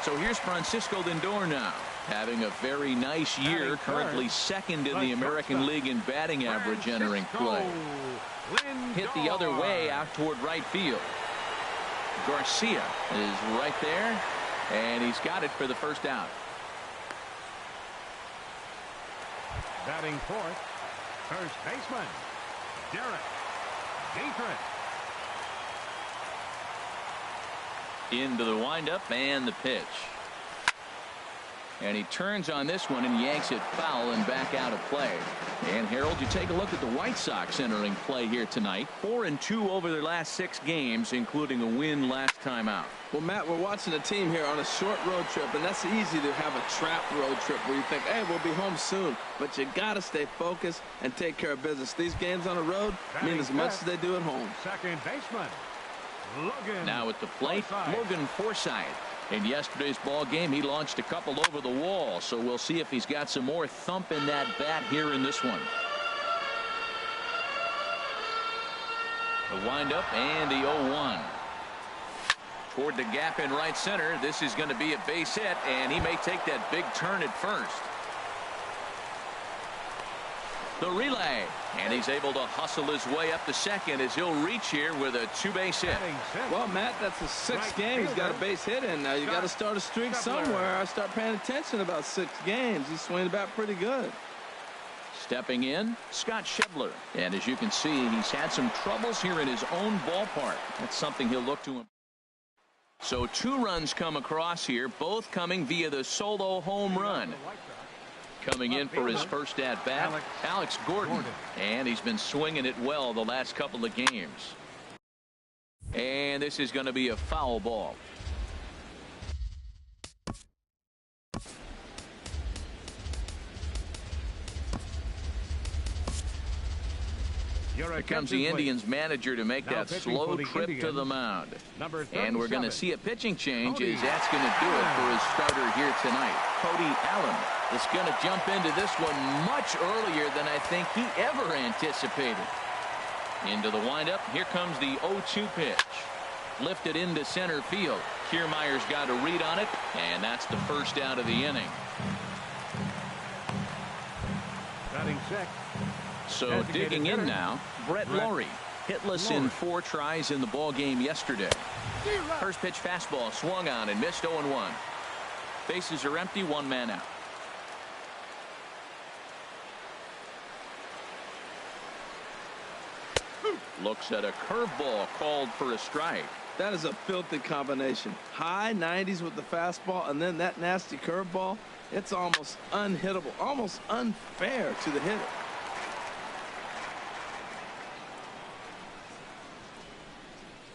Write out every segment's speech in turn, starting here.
So here's Francisco Lindor now, having a very nice year, currently second in the American League in batting average entering play. Hit the other way out toward right field. Garcia is right there, and he's got it for the first out. Batting fourth, first baseman, Derek Dietrich. Into the windup and the pitch. And he turns on this one and yanks it foul and back out of play. And Harold, you take a look at the White Sox entering play here tonight. 4-2 over their last 6 games, including a win last time out. Well, Matt, we're watching a team here on a short road trip, and that's easy to have a trap road trip where you think, hey, we'll be home soon. But you got to stay focused and take care of business. These games on the road mean as much as they do at home. Second baseman, Logan. Now at the plate, Logan Forsythe. In yesterday's ball game, he launched a couple over the wall, so we'll see if he's got some more thump in that bat here in this one. The windup and the 0-1. Toward the gap in right center. This is going to be a base hit, and he may take that big turn at first. The relay, and he's able to hustle his way up to second as he'll reach here with a 2-base hit. Well, Matt, that's the 6th game he's got a base hit in. Now you got to start a streak somewhere. I start paying attention about 6 games. He's swinging the bat pretty good. Stepping in, Scott Schebler, and as you can see, he's had some troubles here in his own ballpark. That's something he'll look to him. So 2 runs come across here, both coming via the solo home run. Coming in for his first at bat, Alex Gordon, and he's been swinging it well the last couple of games. And this is going to be a foul ball. Here comes the Indians manager to make that slow trip to the mound. And we're going to see a pitching change as that's going to do it for his starter here tonight. Cody Allen is going to jump into this one much earlier than I think he ever anticipated. Into the windup. Here comes the 0-2 pitch. Lifted into center field. Kiermaier's got a read on it, and that's the first out of the inning. Batting sixth. So digging in now, Brett Lawrie, hitless in 4 tries in the ball game yesterday. First pitch fastball swung on and missed 0-1. Bases are empty, 1 man out. Looks at a curveball called for a strike. That is a filthy combination. High 90s with the fastball and then that nasty curveball. It's almost unhittable, almost unfair to the hitter.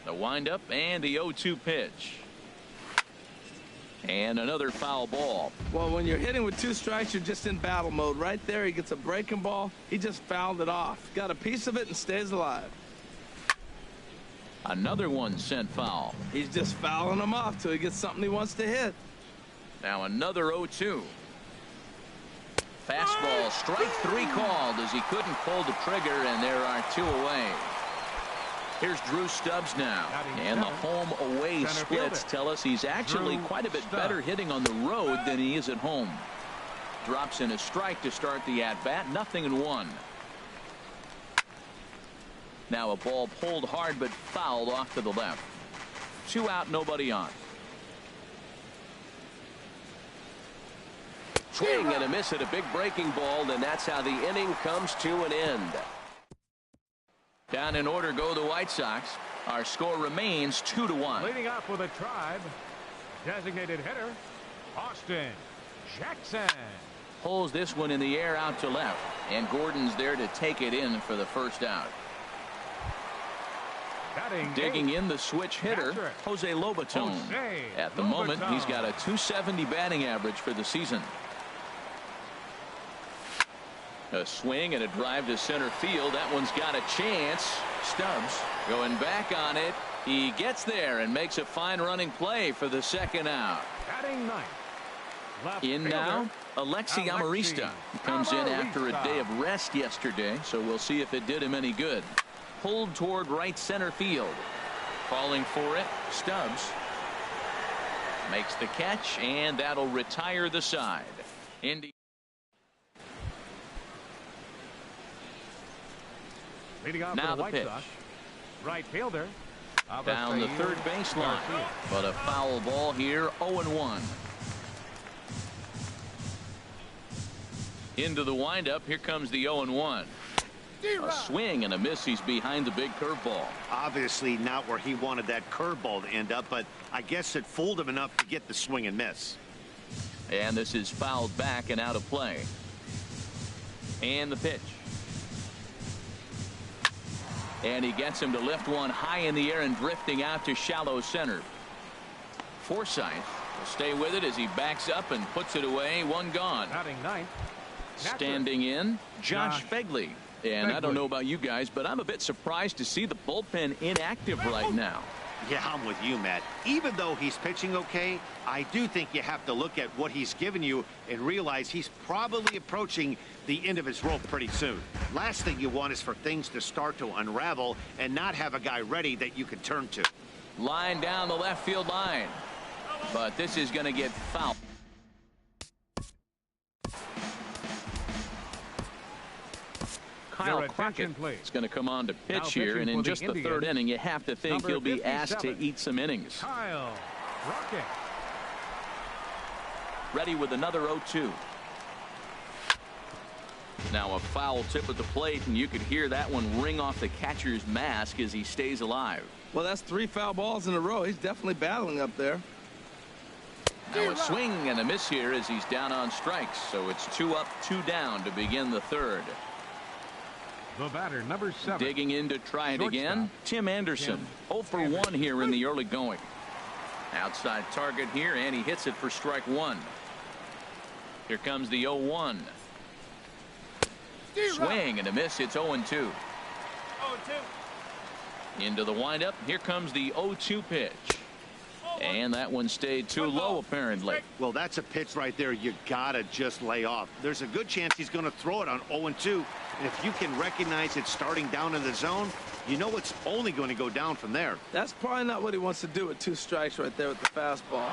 The windup and the 0-2 pitch. And another foul ball. Well, when you're hitting with 2 strikes, you're just in battle mode. Right there, he gets a breaking ball. He just fouled it off. Got a piece of it and stays alive. Another one sent foul. He's just fouling them off till he gets something he wants to hit. Now another 0-2. Fastball, strike 3 called as he couldn't pull the trigger, and there are 2 away. Here's Drew Stubbs now, and the home-away splits tell us he's actually quite a bit better hitting on the road than he is at home. Drops in a strike to start the at-bat, 0-1. Now a ball pulled hard but fouled off to the left. 2 out, nobody on. Swing and a miss at a big breaking ball, and that's how the inning comes to an end. Down in order go the White Sox. Our score remains 2-1. Leading off with a Tribe, designated hitter, Austin Jackson. Pulls this one in the air out to left, and Gordon's there to take it in for the first out. Digging in the switch hitter, Jose Lobaton. At the moment, he's got a .270 batting average for the season. A swing and a drive to center field. That one's got a chance. Stubbs going back on it. He gets there and makes a fine running play for the second out. In now, Alexi Amarista. He comes in after a day of rest yesterday, so we'll see if it did him any good. Pulled toward right center field. Calling for it, Stubbs. Makes the catch, and that'll retire the side. Leading off Now for the the White pitch. Sox, right fielder. Down the third baseline, but a foul ball here, 0-1. Into the windup, here comes the 0-1. A swing and a miss. He's behind the big curveball. Obviously not where he wanted that curveball to end up, but I guess it fooled him enough to get the swing and miss. And this is fouled back and out of play. And the pitch. And he gets him to lift one high in the air and drifting out to shallow center. Forsythe will stay with it as he backs up and puts it away. One gone. Batting ninth. Standing in, Josh Fegley. And I don't know about you guys, but I'm a bit surprised to see the bullpen inactive right now. Yeah, I'm with you, Matt. Even though he's pitching okay, I do think you have to look at what he's given you and realize he's probably approaching the end of his rope pretty soon. Last thing you want is for things to start to unravel and not have a guy ready that you can turn to. Line down the left field line. But this is going to get fouled. Kyle Crockett is going to come on to pitch here, and in just the third inning, you have to think he'll be asked to eat some innings. Kyle Crockett. Ready with another 0-2. Now a foul tip at the plate, and you could hear that one ring off the catcher's mask as he stays alive. Well, that's 3 foul balls in a row. He's definitely battling up there. Now a swing and a miss here as he's down on strikes. So it's 2 up, 2 down to begin the third. The batter, number 7. Digging in to try it again. Tim Anderson. 0 for 1 here in the early going. Outside target here, and he hits it for strike 1. Here comes the 0-1. Swing and a miss. It's 0-2. 0-2. Into the windup. Here comes the 0-2 pitch. And that one stayed too low, apparently. Well, that's a pitch right there you gotta just lay off. There's a good chance he's going to throw it on 0-2. And if you can recognize it starting down in the zone, you know it's only going to go down from there. That's probably not what he wants to do with 2 strikes right there with the fastball.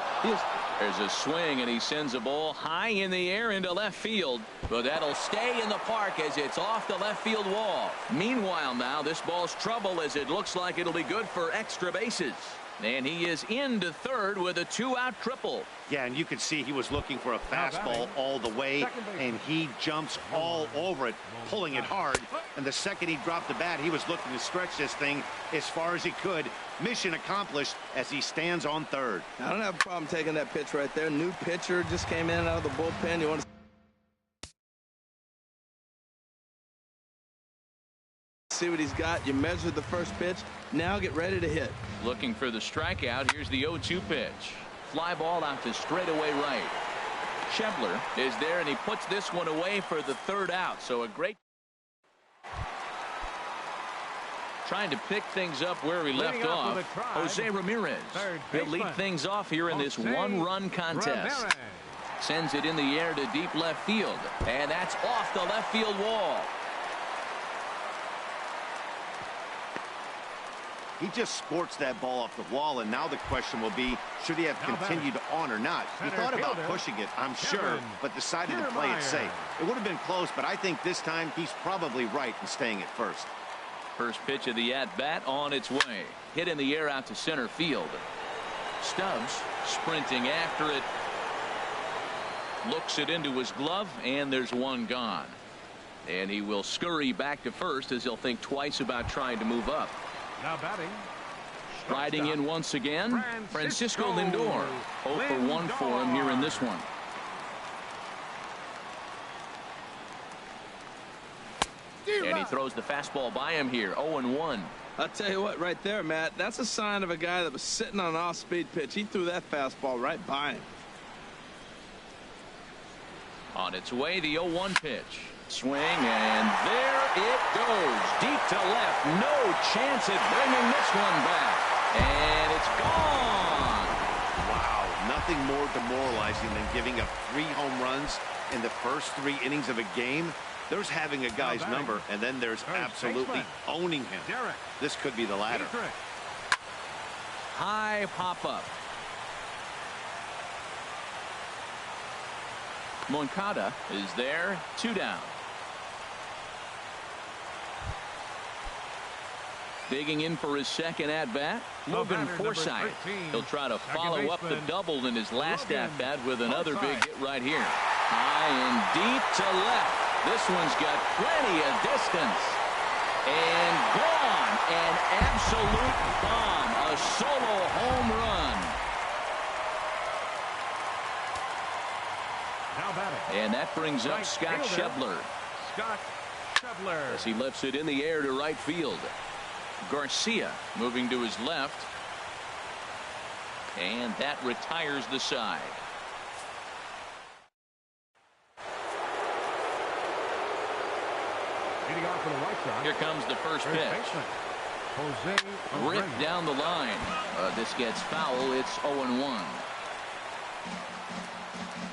There's a swing, and he sends a ball high in the air into left field. But that'll stay in the park as it's off the left field wall. Meanwhile, now this ball's trouble as it looks like it'll be good for extra bases. And he is into third with a 2-out triple. Yeah, and you could see he was looking for a fastball all the way, and he jumps all over it, pulling it hard. And the second he dropped the bat, he was looking to stretch this thing as far as he could. Mission accomplished as he stands on third. I don't have a problem taking that pitch right there. New pitcher just came in and out of the bullpen. You want to see what he's got. You measure the first pitch. Now get ready to hit. Looking for the strikeout. Here's the 0-2 pitch. Fly ball out to straightaway right. Shebler is there, and he puts this one away for the 3rd out. So a great trying to pick things up where he left off. Jose Ramirez. He'll lead things off here in this 1-run contest. Sends it in the air to deep left field, and that's off the left field wall. He just sports that ball off the wall, and now the question will be, should he have continued on or not? He thought about pushing it, I'm sure, but decided to play it safe. It would have been close, but I think this time he's probably right in staying at first. First pitch of the at-bat on its way. Hit in the air out to center field. Stubbs sprinting after it. Looks it into his glove, and there's one gone. And he will scurry back to first as he'll think twice about trying to move up. Now batting. Riding in once again, Francisco Lindor. 0 for 1 for him here in this one. And he throws the fastball by him here. 0-1. I'll tell you what, right there, Matt, that's a sign of a guy that was sitting on an off-speed pitch. He threw that fastball right by him. On its way, the 0-1 pitch. Swing, and there it goes. Deep to left. No chance at bringing this one back. And it's gone. Wow, nothing more demoralizing than giving up 3 home runs in the first 3 innings of a game. There's having a guy's number, and then there's absolutely owning him. This could be the latter. High pop-up. Moncada is there. 2 down. Digging in for his second at-bat, Logan Forsythe. He'll try to follow up the double in his last at-bat with another big hit right here. High and deep to left. This one's got plenty of distance. And gone. An absolute bomb. A solo home run. Now batting. And that brings up Scott Shebler. Scott Shebler. As he lifts it in the air to right field. Garcia moving to his left. And that retires the side. Leading off for the White Sox. Here comes the first pitch. Ripped down the line. This gets foul. It's 0-1.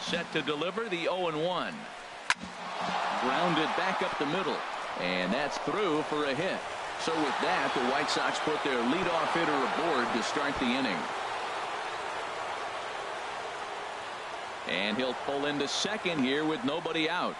Set to deliver the 0-1. Grounded back up the middle. And that's through for a hit. So with that, the White Sox put their leadoff hitter aboard to start the inning. And he'll pull into second here with nobody out.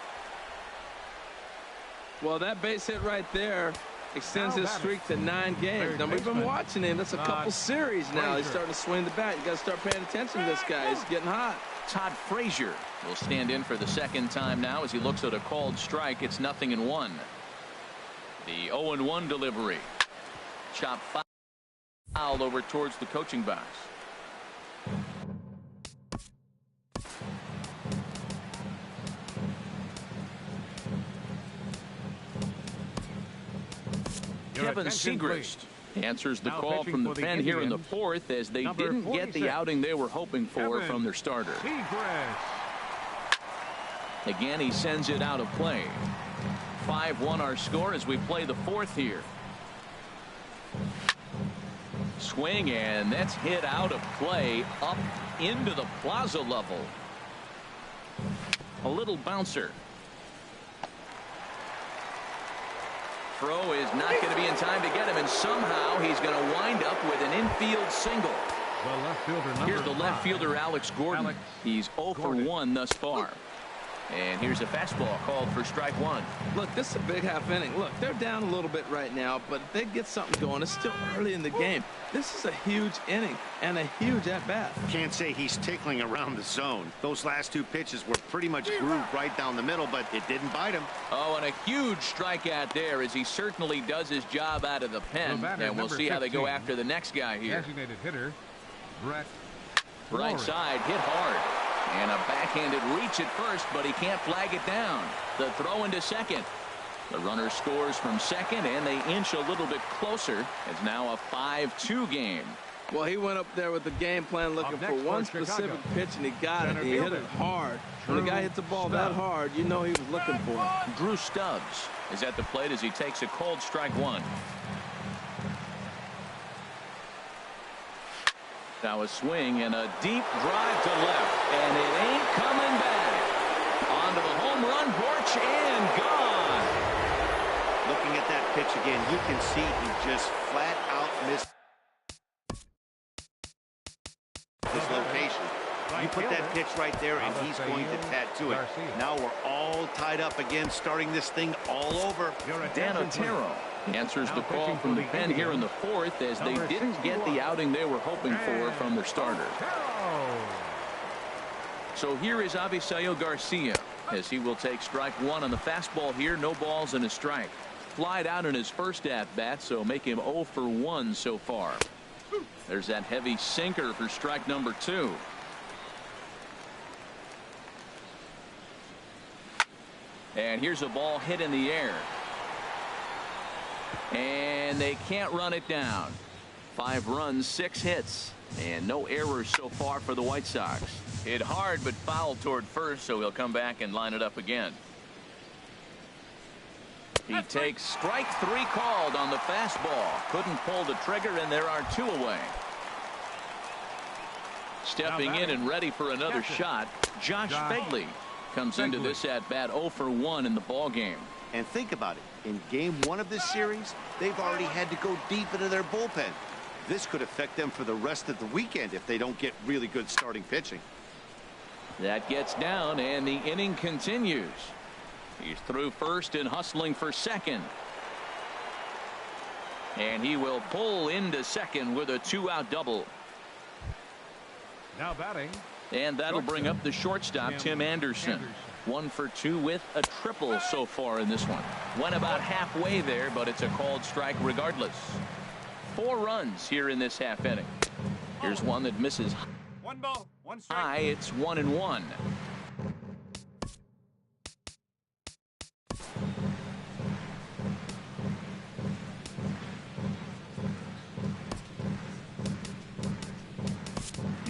Well, that base hit right there extends his streak to 9 games. Now, we've been watching him. That's a couple series now. He's starting to swing the bat. You got to start paying attention to this guy. He's getting hot. Todd Frazier will stand in for the second time now as he looks at a called strike. It's 0-1. The 0-1 delivery. Chop foul over towards the coaching box. Kevin Segrist answers the call from the pen here in the 4th as they didn't get the outing they were hoping for from their starter. Again, he sends it out of play. 5-1 our score as we play the 4th here. Swing, and that's hit out of play up into the plaza level. A little bouncer. Throw is not going to be in time to get him, and somehow he's going to wind up with an infield single. Here's the left fielder, Alex Gordon. He's 0 for 1 thus far. And here's a fastball called for strike 1. Look, this is a big half inning. Look, they're down a little bit right now, but if they get something going, it's still early in the game. This is a huge inning and a huge at-bat. Can't say he's tickling around the zone. Those last 2 pitches were pretty much grooved right down the middle, but it didn't bite him. Oh, and a huge strikeout there as he certainly does his job out of the pen. And we'll see how they go after the next guy here. Designated hitter, Right side, hit hard. And a backhanded reach at first, but he can't flag it down. The throw into second. The runner scores from second, and they inch a little bit closer. It's now a 5-2 game. Well, he went up there with the game plan looking for one specific pitch, and he got it. He hit it hard. When a guy hits the ball that hard, you know he was looking for it. Drew Stubbs is at the plate as he takes a cold strike 1. Now a swing and a deep drive to left, and it ain't coming back. Onto the home run porch and gone. Looking at that pitch again, you can see he just flat out missed his location. You put that pitch right there, and he's going to tattoo it. Now we're all tied up again, starting this thing all over. Dan Otero answers the call from the pen here in the 4th as they didn't get the outing they were hoping for from their starter. So here is Avisail Garcia as he will take strike 1 on the fastball here. No balls and a strike. Flied out in his first at-bat, so make him 0 for 1 so far. There's that heavy sinker for strike number 2. And here's a ball hit in the air. And they can't run it down. 5 runs, 6 hits, and no errors so far for the White Sox. Hit hard but fouled toward first, so he'll come back and line it up again. He takes strike 3 called on the fastball. Couldn't pull the trigger, and there are 2 away. Stepping in and ready for another shot, Josh Begley comes into this at-bat 0 for 1 in the ball game. And think about it. In game 1 of this series, they've already had to go deep into their bullpen. This could affect them for the rest of the weekend if they don't get really good starting pitching. That gets down, and the inning continues. He's through first and hustling for second. And he will pull into second with a 2-out double. Now batting. And that'll bring up the shortstop, Tim Anderson. 1 for 2 with a triple so far in this one. Went about halfway there, but it's a called strike regardless. 4 runs here in this half inning. Here's one that misses 1 ball, 1 strike. high. It's 1-1.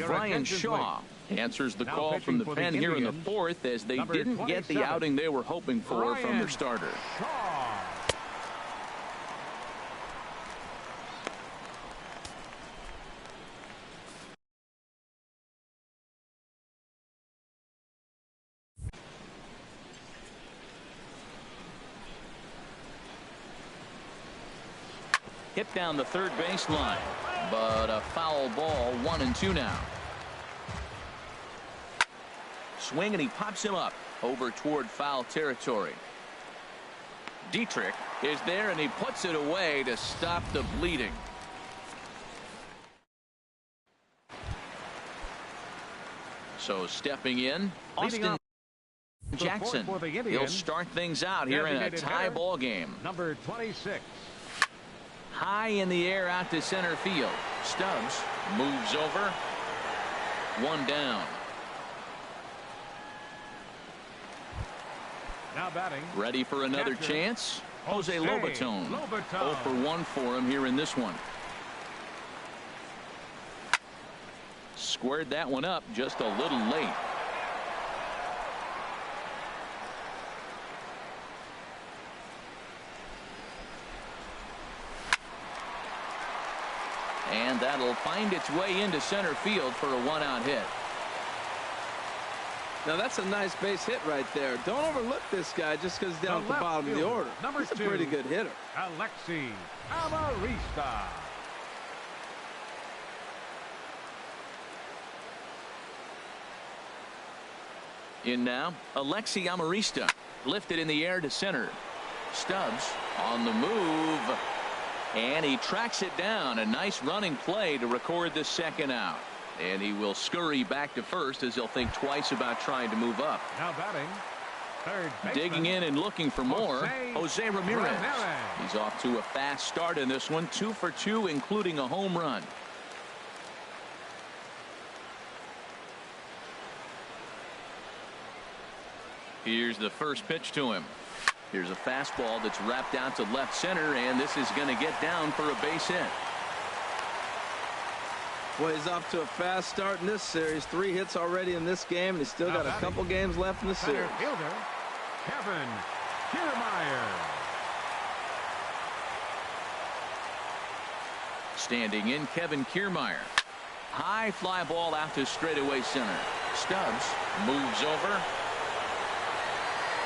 Brian Shaw answers the call from the pen here in the 4th, as they didn't get the outing they were hoping for from their starter. Hit down the third baseline, but a foul ball. 1-2 now. Swing, and he pops him up over toward foul territory. Dietrich is there, and he puts it away to stop the bleeding. So stepping in, Austin Jackson. He'll start things out here in a tie ball game. Number 26. High in the air out to center field. Stubbs moves over. 1 down. Now batting. Ready for another chance. Jose Lobaton. 0 for 1 for him here in this one. Squared that one up just a little late. And that'll find its way into center field for a 1-out hit. Now that's a nice base hit right there. Don't overlook this guy just because he's down at the bottom of the order. He's a pretty good hitter. Alexi Amarista. In now, Alexi Amarista, lifted in the air to center. Stubbs on the move, and he tracks it down. A nice running play to record the 2nd out. And he will scurry back to first, as he'll think twice about trying to move up. Now batting. Third baseman. Digging in and looking for more, Jose Ramirez. He's off to a fast start in this one. 2 for 2, including a home run. Here's the first pitch to him. Here's a fastball that's wrapped out to left center, and this is going to get down for a base hit. Boy, he's off to a fast start in this series. 3 hits already in this game, and he's still got a couple games left in the series. Fielder, Kevin Kiermaier. Standing in, Kevin Kiermaier. High fly ball out to straightaway center. Stubbs moves over.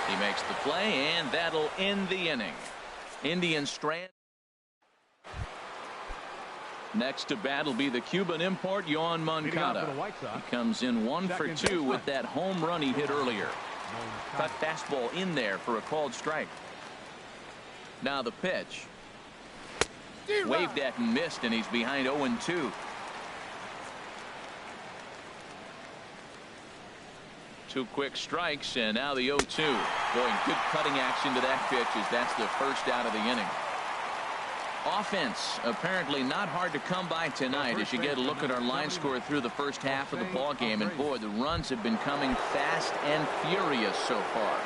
He makes the play, and that'll end the inning. Indian strand. Next to bat will be the Cuban import, Yoan Moncada. He comes in 1 for 2 with that home run he hit earlier. Cut fastball in there for a called strike. Now the pitch. Waved at and missed, and he's behind 0-2. Two quick strikes, and now the 0-2. Boy, good cutting action to that pitch, as that's the first out of the inning. Offense apparently not hard to come by tonight, as you get a look at our line score through the first half of the ball game. And boy, the runs have been coming fast and furious so far.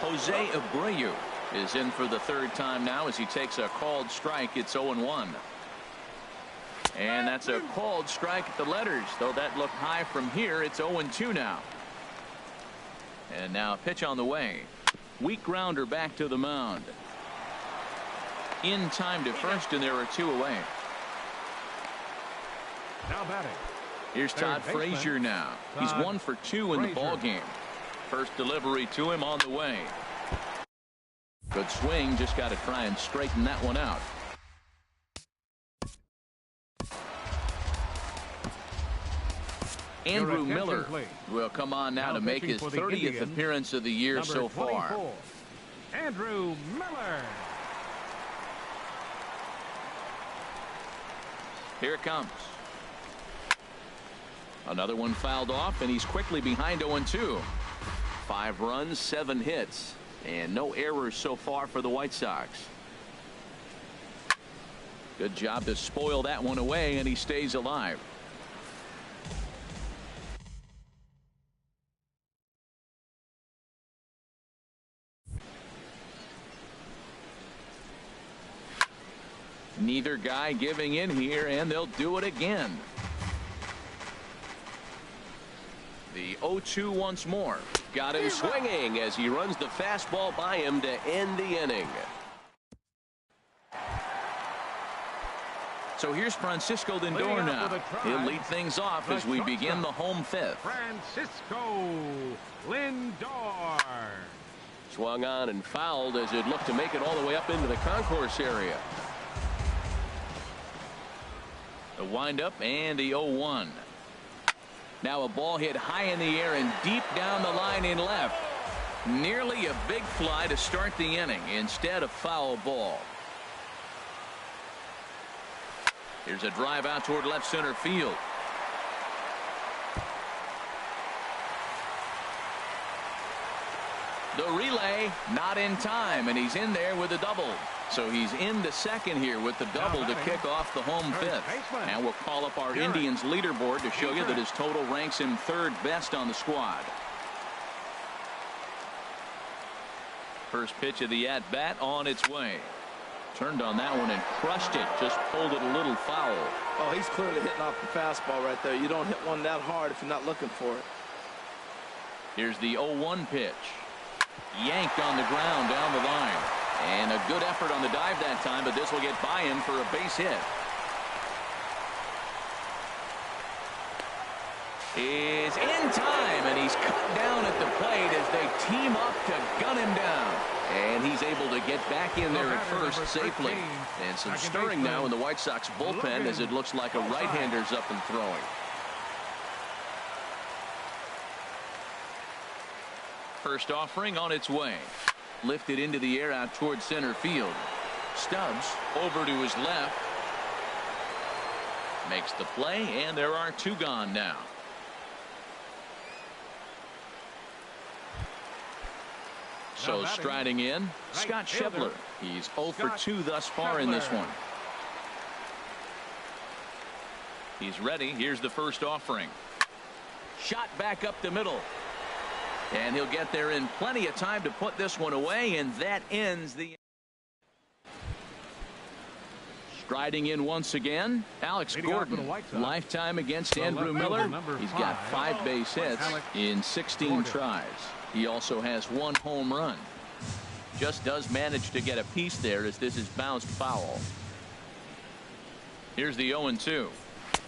Jose Abreu is in for the 3rd time now, as he takes a called strike. It's 0-1. And that's a called strike at the letters, though that looked high from here. It's 0-2 now. And now a pitch on the way. Weak grounder back to the mound. In time to first, and there are 2 away. Now batting. Here's Todd Frazier now. He's 1 for 2 in the ball game. First delivery to him on the way. Good swing, just got to try and straighten that one out. Andrew Miller will come on now to make his 30th appearance of the year so far. Andrew Miller. Here it comes. Another one fouled off, and he's quickly behind 0-2. 5 runs, 7 hits, and no errors so far for the White Sox. Good job to spoil that one away, and he stays alive. Neither guy giving in here, and they'll do it again. The 0-2 once more. Got him swinging as he runs the fastball by him to end the inning. So here's Francisco Lindor now. He'll lead things off as we begin the home fifth. Francisco Lindor. Swung on and fouled as it looked to make it all the way up into the concourse area. The windup and the 0-1. Now a ball hit high in the air and deep down the line in left. Nearly a big fly to start the inning. Instead, a foul ball. Here's a drive out toward left center field. The relay not in time, and he's in there with a double. So he's into second here with the double to kick off the home fifth. And we'll call up our Indians leaderboard to show you that his total ranks him 3rd best on the squad. First pitch of the at-bat on its way. Turned on that one and crushed it. Just pulled it a little foul. Oh, he's clearly hitting off the fastball right there. You don't hit one that hard if you're not looking for it. Here's the 0-1 pitch. Yanked on the ground down the line. And a good effort on the dive that time, but this will get by him for a base hit. Is in time, and he's cut down at the plate as they team up to gun him down. And he's able to get back in there at first safely. And some stirring now in the White Sox bullpen as it looks like a right-hander's up and throwing. First offering on its way. Lifted into the air out towards center field. Stubbs over to his left. Makes the play, and there are 2 gone now. So striding in, Scott Schebler. He's 0 for 2 thus far in this one. He's ready. Here's the first offering. Shot back up the middle. And he'll get there in plenty of time to put this one away, and that ends the. Striding in once again, Alex Gordon. Lifetime against Andrew Miller. He's got 5 base hits in 16 tries. He also has 1 home run. Just does manage to get a piece there as this is bounced foul. Here's the 0-2.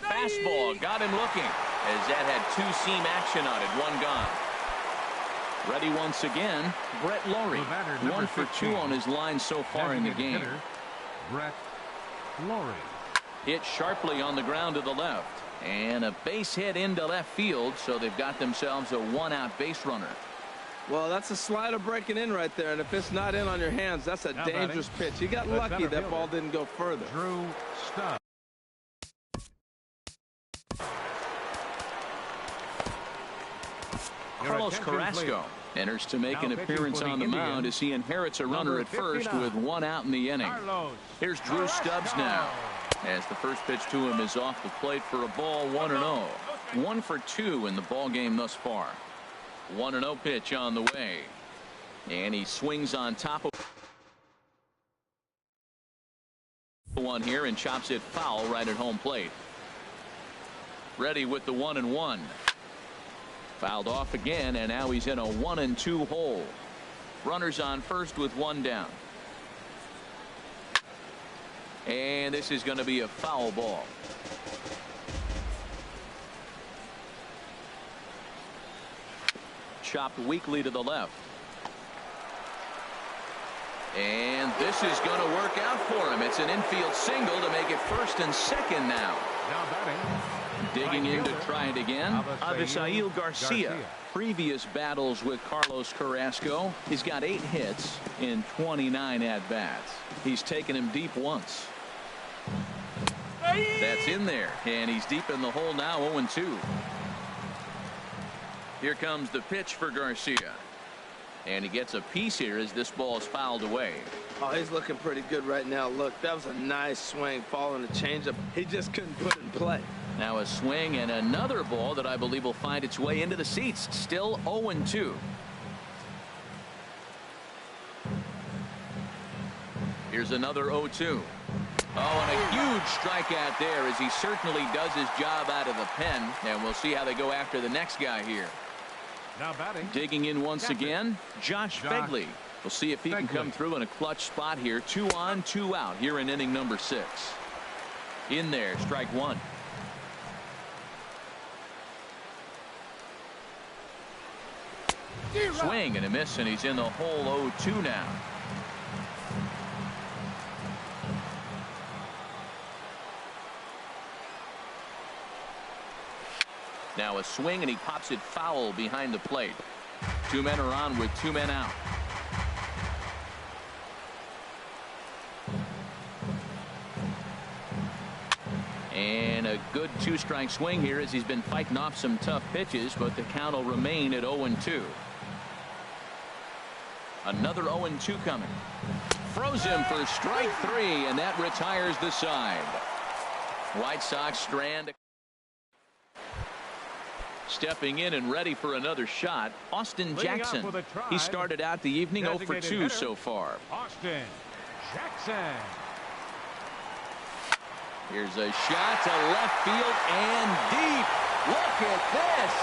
Fastball got him looking as that had 2-seam action on it. 1 gone. Ready once again, Brett Laurie. 1 for 2 on his line so far in the game. Brett Laurie. Hit sharply on the ground to the left. And a base hit into left field, so they've got themselves a 1-out base runner. Well, that's a slider breaking in right there, and if it's not in on your hands, that's a dangerous pitch. He got lucky that ball didn't go further. Drew Stubbs. Carlos Carrasco enters to make an appearance on the mound as he inherits a runner at first with 1 out in the inning. Here's Drew Stubbs now as the first pitch to him is off the plate for a ball. 1-0. 1 for 2 in the ball game thus far. 1-0 pitch on the way, and he swings on top of one here and chops it foul right at home plate. Ready with the 1-1. Fouled off again, and now he's in a 1-2 hole. Runners on first with 1 down. And this is going to be a foul ball. Chopped weakly to the left. And this is going to work out for him. It's an infield single to make it 1st and 2nd now. Now batting, Digging in to try it again. Avisail Garcia. Previous battles with Carlos Carrasco. He's got 8 hits in 29 at-bats. He's taken him deep once. That's in there, and he's deep in the hole now, 0-2. Here comes the pitch for Garcia. And he gets a piece here as this ball is fouled away. Oh, he's looking pretty good right now. Look, that was a nice swing following the changeup. He just couldn't put it in play. Now a swing and another ball that I believe will find its way into the seats. Still 0-2. Here's another 0-2. Oh, and a huge strikeout there as he certainly does his job out of the pen. And we'll see how they go after the next guy here. Now batting. Digging in once again, Josh Begley. We'll see if he can come through in a clutch spot here. 2 on, 2 out here in inning number 6. In there, strike 1. Swing and a miss, and he's in the hole. 0-2 now. Now a swing, and he pops it foul behind the plate. 2 men are on with 2 men out. And a good 2-strike swing here as he's been fighting off some tough pitches, but the count will remain at 0-2. Another 0-2 coming. Froze him for strike 3, and that retires the side. White Sox strand. Stepping in and ready for another shot, Austin Jackson. He started out the evening 0 for 2 so far. Austin Jackson. Here's a shot to left field and deep. Look at this.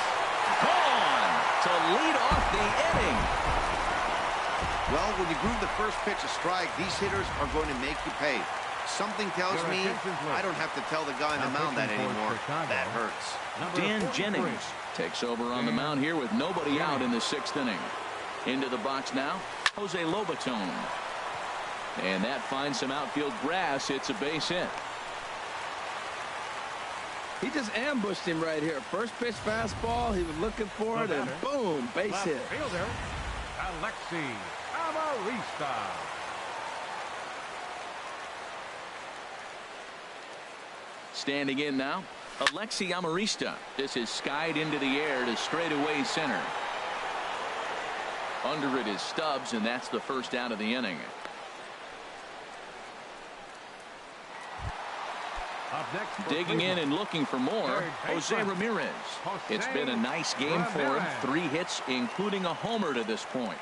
Gone to lead off the inning. Well, when you groove the first pitch a strike, these hitters are going to make you pay. Something tells me I don't have to tell the guy on the mound that anymore. That hurts. Dan Jennings takes over on the mound here with nobody out in the 6th inning. Into the box now, Jose Lobaton. And that finds some outfield grass. It's a base hit. He just ambushed him right here. First pitch fastball. He was looking for it, and boom, base hit. Fielder, Alexi Amarista. Standing in now, Alexi Amarista. This is skied into the air to straightaway center. Under it is Stubbs, and that's the first out of the inning. Up next, digging in and looking for more, Jose Ramirez. It's been a nice game for him. 3 hits, including a homer to this point.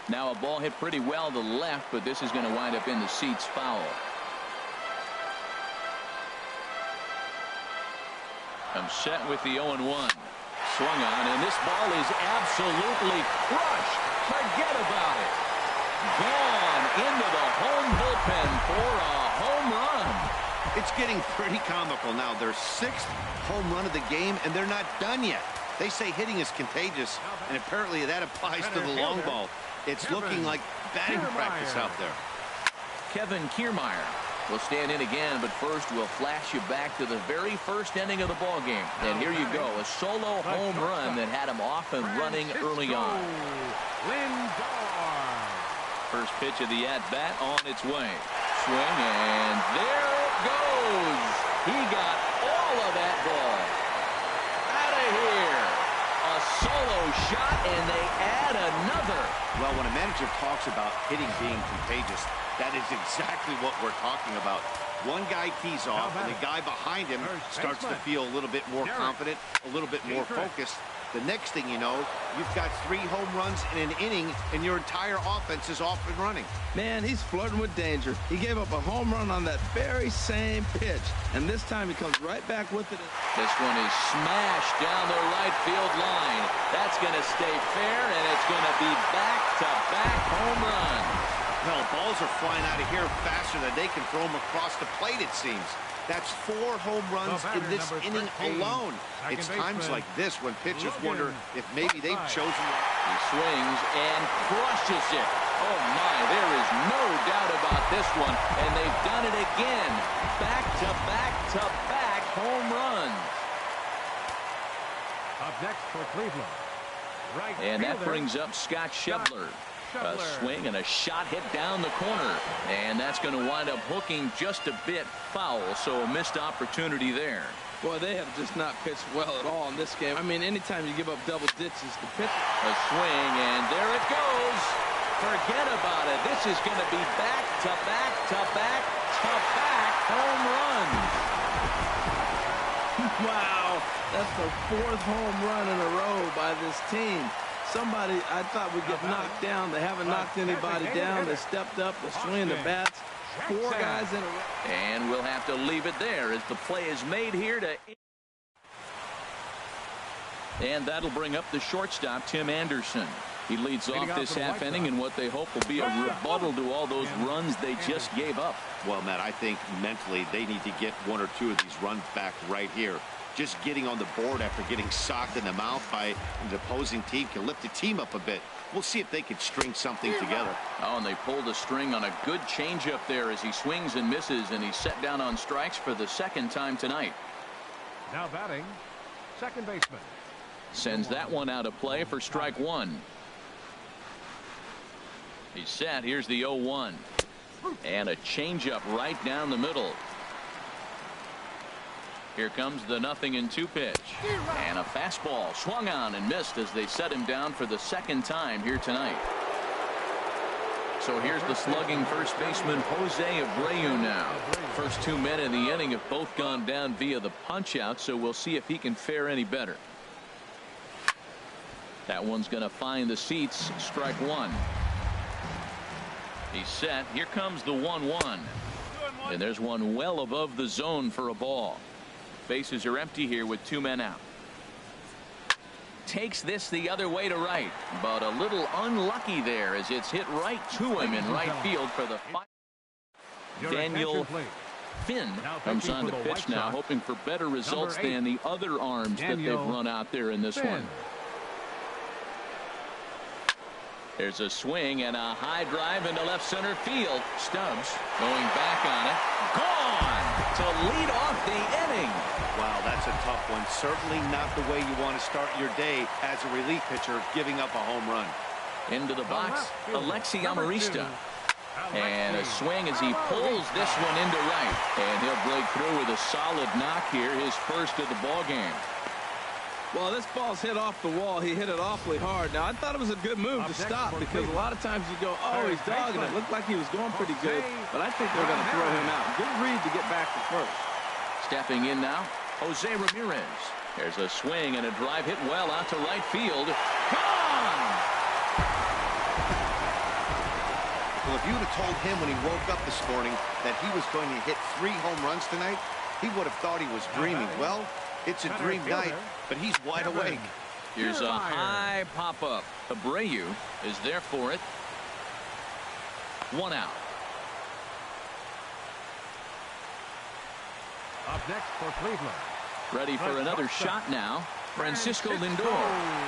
Now a ball hit pretty well to left, but this is going to wind up in the seats foul. I'm set with the 0-1. Swung on, and this ball is absolutely crushed. Forget about it. Gone into the home bullpen for a home run. It's getting pretty comical now. Their 6th home run of the game, and they're not done yet. They say hitting is contagious, and apparently that applies to the long ball. It's looking like batting practice out there. Kevin Kiermaier will stand in again, but first we'll flash you back to the very first inning of the ball game. And here you go, a solo home run that had him off and running early on. First pitch of the at-bat on its way. Swing, and there it goes. He got all of that ball. Out of here. A solo shot, and they add another. Well, when a manager talks about hitting being contagious, that is exactly what we're talking about. One guy tees off, and the guy behind him starts to feel a little bit more confident, a little bit more focused. The next thing you know, you've got 3 home runs in an inning, and your entire offense is off and running. Man, he's flirting with danger. He gave up a home run on that very same pitch, and this time he comes right back with it. This one is smashed down the right field line. That's going to stay fair, and it's going to be back-to-back home run. Well, balls are flying out of here faster than they can throw them across the plate, it seems. That's 4 home runs in this inning alone. It's times like this when pitchers wonder if maybe they've chosen. He swings and crushes it. Oh, my, there is no doubt about this one. And they've done it again. Back-to-back-to-back home runs. Up next for Cleveland. Right And that fielder, brings up Scott Schebler. A swing and a shot hit down the corner. And that's going to wind up hooking just a bit foul, so a missed opportunity there. Boy, they have just not pitched well at all in this game. I mean, anytime you give up double ditches, the pitch. A swing, and there it goes. Forget about it. This is going to be back to back to back to back home runs. Wow, that's the 4th home run in a row by this team. Somebody I thought would get knocked down. They haven't knocked anybody down. They stepped up, they swing the bats. 4 guys in a row. And we'll have to leave it there as the play is made here to. And that'll bring up the shortstop, Tim Anderson. He leads off this half inning in what they hope will be a rebuttal to all those runs they just gave up. Well, Matt, I think mentally they need to get 1 or 2 of these runs back right here. Just getting on the board after getting socked in the mouth by the opposing team can lift the team up a bit. We'll see if they can string something together. Oh, and they pulled a string on a good changeup there as he swings and misses, and he's set down on strikes for the 2nd time tonight. Now batting, second baseman. Sends that one out of play for strike 1. He's set. Here's the 0-1. And a changeup right down the middle. Here comes the 0-2 pitch. And a fastball swung on and missed as they set him down for the 2nd time here tonight. So here's the slugging first baseman Jose Abreu now. First 2 men in the inning have both gone down via the punch out, so we'll see if he can fare any better. That one's going to find the seats. Strike 1. He's set. Here comes the 1-1. And there's one well above the zone for a ball. Bases are empty here with 2 men out. Takes this the other way to right, but a little unlucky there as it's hit right to him in right field for the final. Daniel Finn comes on the pitch now, hoping for better results than the other arms that they've run out there in this one. There's a swing and a high drive into left center field. Stubbs going back on it. Gone to lead off the inning. Wow, that's a tough one. Certainly not the way you want to start your day as a relief pitcher, giving up a home run. Into the box, Alexi Amarista. And a swing as he pulls this one into right. And he'll break through with a solid knock here, his first of the ball game. Well, this ball's hit off the wall. He hit it awfully hard. Now, I thought it was a good move to stop because a lot of times you go, oh, he's dogging it. Looked like he was going pretty good, but I think they're going to throw him out. Good read to get back to first. Stepping in now, Jose Ramirez. There's a swing and a drive hit well out to right field. Gone! Well, if you would have told him when he woke up this morning that he was going to hit 3 home runs tonight, he would have thought he was dreaming. Well, it's a dream night, but he's wide awake. Here's a high pop-up. Abreu is there for it. 1 out. Up next for Cleveland. Ready for another shot now. Francisco Lindor.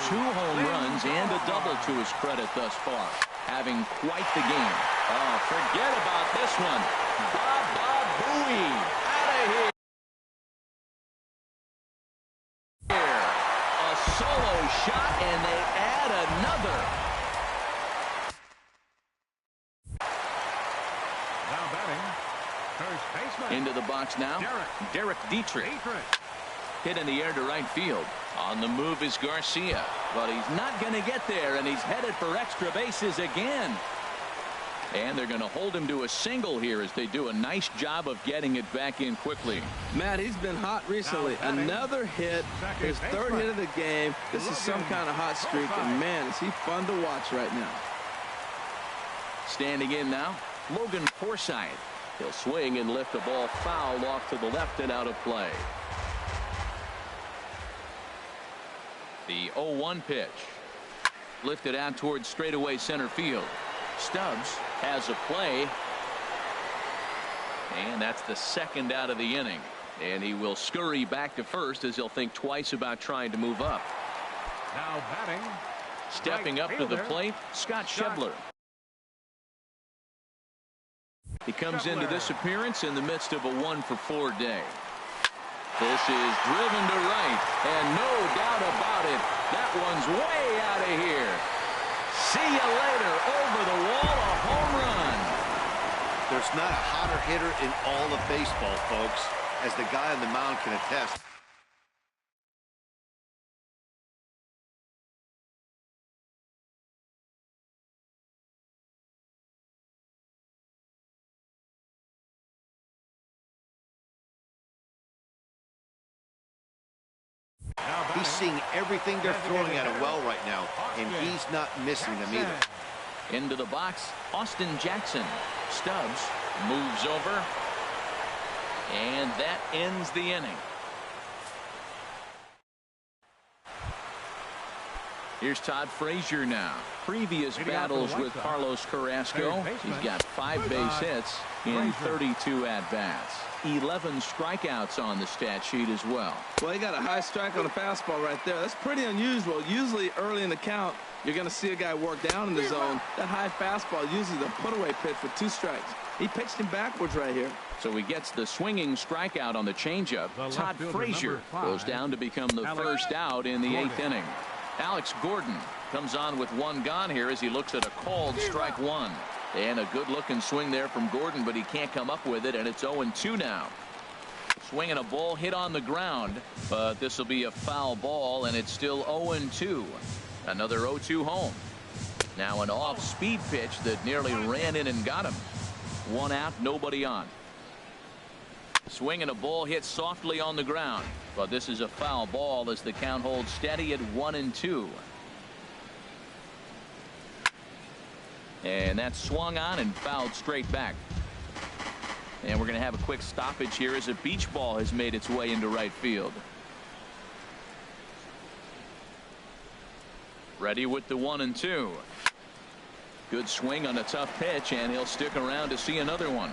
2 home runs and a double to his credit thus far. Having quite the game. Oh, forget about this one. Baba Booey. Out of here. Solo shot, and they add another. Now batting, first baseman. Into the box now, Derek Dietrich. Hit in the air to right field. On the move is Garcia, but he's not going to get there, and he's headed for extra bases again. And they're going to hold him to a single here as they do a nice job of getting it back in quickly. Matt, he's been hot recently. Another hit, his 3rd hit of the game. This is some kind of hot streak, and man, is he fun to watch right now. Standing in now, Logan Forsythe. He'll swing and lift the ball foul off to the left and out of play. The 0-1 pitch. Lifted out towards straightaway center field. Stubbs has a play. And that's the 2nd out of the inning. And he will scurry back to first as he'll think twice about trying to move up. Now batting. Stepping up to the plate, Scott Schebler. He comes into this appearance in the midst of a 1-for-4 day. This is driven to right, and no doubt about it, that one's way out of here. See you later. Over the wall, a home run. There's not a hotter hitter in all of baseball, folks, as the guy on the mound can attest. He's seeing everything they're throwing at him well right now, and he's not missing them either. Into the box, Austin Jackson. Stubbs moves over, and that ends the inning. Here's Todd Frazier now. Previous battles with Carlos Carrasco, he's got 5 base hits in 32 at-bats. 11 strikeouts on the stat sheet as well. Well, he got a high strike on a fastball right there. That's pretty unusual. Usually early in the count, you're going to see a guy work down in the zone. That high fastball usually the put-away pitch for 2 strikes. He pitched him backwards right here. So he gets the swinging strikeout on the changeup. Todd Frazier goes down to become the first out in the 8th inning. Alex Gordon comes on with 1 gone here as he looks at a called strike 1. And a good-looking swing there from Gordon, but he can't come up with it, and it's 0-2 now. Swinging a ball hit on the ground, but this will be a foul ball, and it's still 0-2. Another 0-2 home. Now an off-speed pitch that nearly ran in and got him. 1 out, nobody on. Swinging a ball hit softly on the ground, but this is a foul ball as the count holds steady at 1-2. And that's swung on and fouled straight back. And we're going to have a quick stoppage here as a beach ball has made its way into right field. Ready with the 1-2. Good swing on a tough pitch, and he'll stick around to see another one.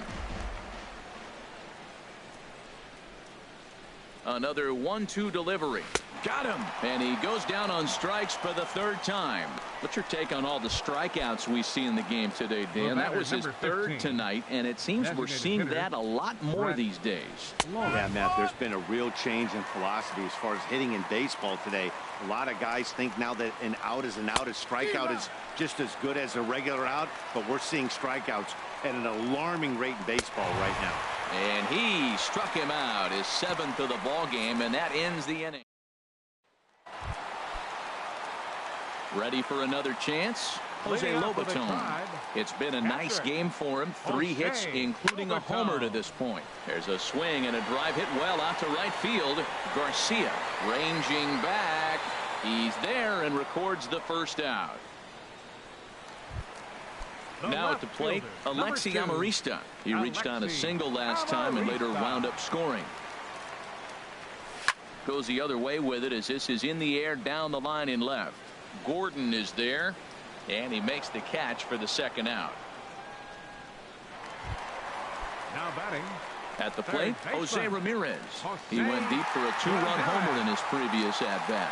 Another 1-2 delivery. Got him. And he goes down on strikes for the 3rd time. What's your take on all the strikeouts we see in the game today, Dan? That was his 3rd tonight, and it seems we're seeing that a lot more these days. Yeah, Matt, there's been a real change in philosophy as far as hitting in baseball today. A lot of guys think now that an out is an out, a strikeout is just as good as a regular out, but we're seeing strikeouts at an alarming rate in baseball right now. And he struck him out, his 7th of the ball game, and that ends the inning. Ready for another chance? Jose Lobaton. It's been a nice game for him. 3 hits, including a homer to this point. There's a swing and a drive hit well out to right field. Garcia ranging back. He's there and records the 1st out. Now at the plate, Alexi Amarista. He reached on a single last time and later wound up scoring. Goes the other way with it as this is in the air down the line in left. Gordon is there, and he makes the catch for the 2nd out. Now batting. At the plate, Jose Ramirez. He went deep for a 2-run homer in his previous at-bat.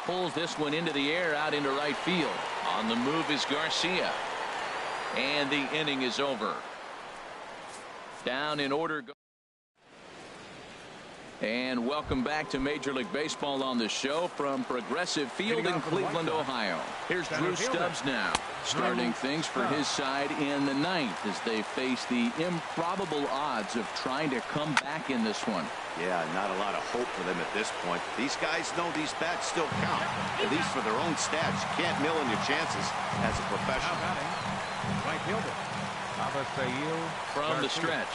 Pulls this one into the air out into right field. On the move is Garcia. And the inning is over. Down in order. And welcome back to Major League Baseball on the show from Progressive Field in Cleveland, Ohio. Here's Drew Stubbs now, starting things for his side in the 9th as they face the improbable odds of trying to come back in this one. Yeah, not a lot of hope for them at this point. These guys know these bats still count, at least for their own stats. You can't mill in your chances as a professional. Right fielder. From the stretch.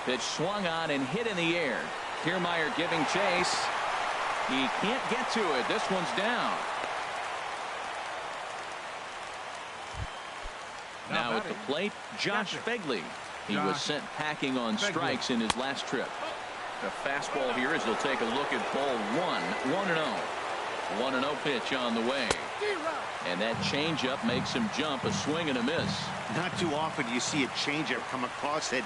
Pitch swung on and hit in the air. Kiermaier giving chase. He can't get to it. This one's down. Now at the plate, Josh Begley. He was sent packing on strikes in his last trip. The fastball here as he'll take a look at ball 1. 1-0. 1-0 pitch on the way. And that changeup makes him jump. A swing and a miss. Not too often do you see a changeup come across at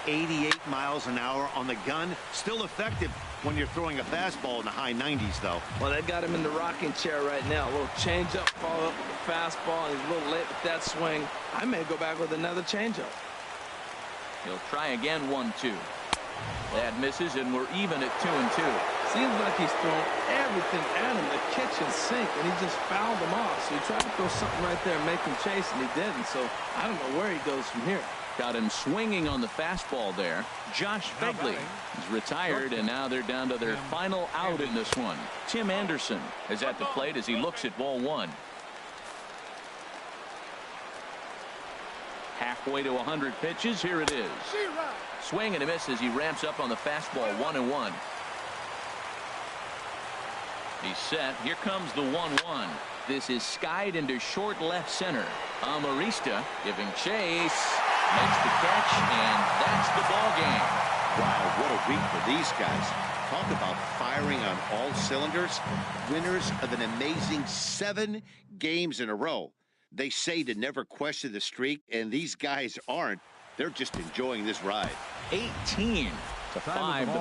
88 miles an hour on the gun. Still effective when you're throwing a fastball in the high 90s, though. Well, they got him in the rocking chair right now. A little changeup, follow up with the fastball, and he's a little late with that swing. I may go back with another changeup. He'll try again. 1-2. That misses, and we're even at 2-2. Seems like he's throwing everything at him, the kitchen sink, and he just fouled him off. So he tried to throw something right there and make him chase, and he didn't. So I don't know where he goes from here. Got him swinging on the fastball there. Josh Begley is retired, and now they're down to their final out in this one. Tim Anderson is at the plate as he looks at ball one. Halfway to 100 pitches. Here it is. Swing and a miss as he ramps up on the fastball. 1-1. He's set. Here comes the 1-1. This is skied into short left center. Amarista giving chase. Makes the catch, and that's the ball game. Wow, what a week for these guys. Talk about firing on all cylinders. Winners of an amazing 7 games in a row. They say to never question the streak, and these guys aren't. They're just enjoying this ride. 18-5 the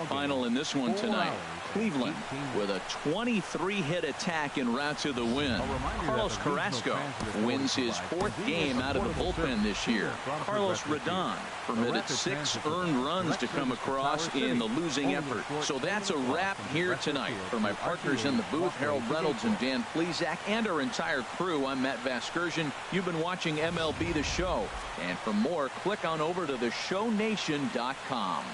final in this one tonight. Cleveland with a 23-hit attack en route to the win. Carlos Carrasco wins his 4th game out of the bullpen this year. Carlos Rodon permitted 6 earned runs to come across in the losing effort. So that's a wrap here tonight. For my partners in the booth, Harold Reynolds and Dan Plesac, and our entire crew, I'm Matt Vasgersian. You've been watching MLB The Show. And for more, click on over to theshownation.com.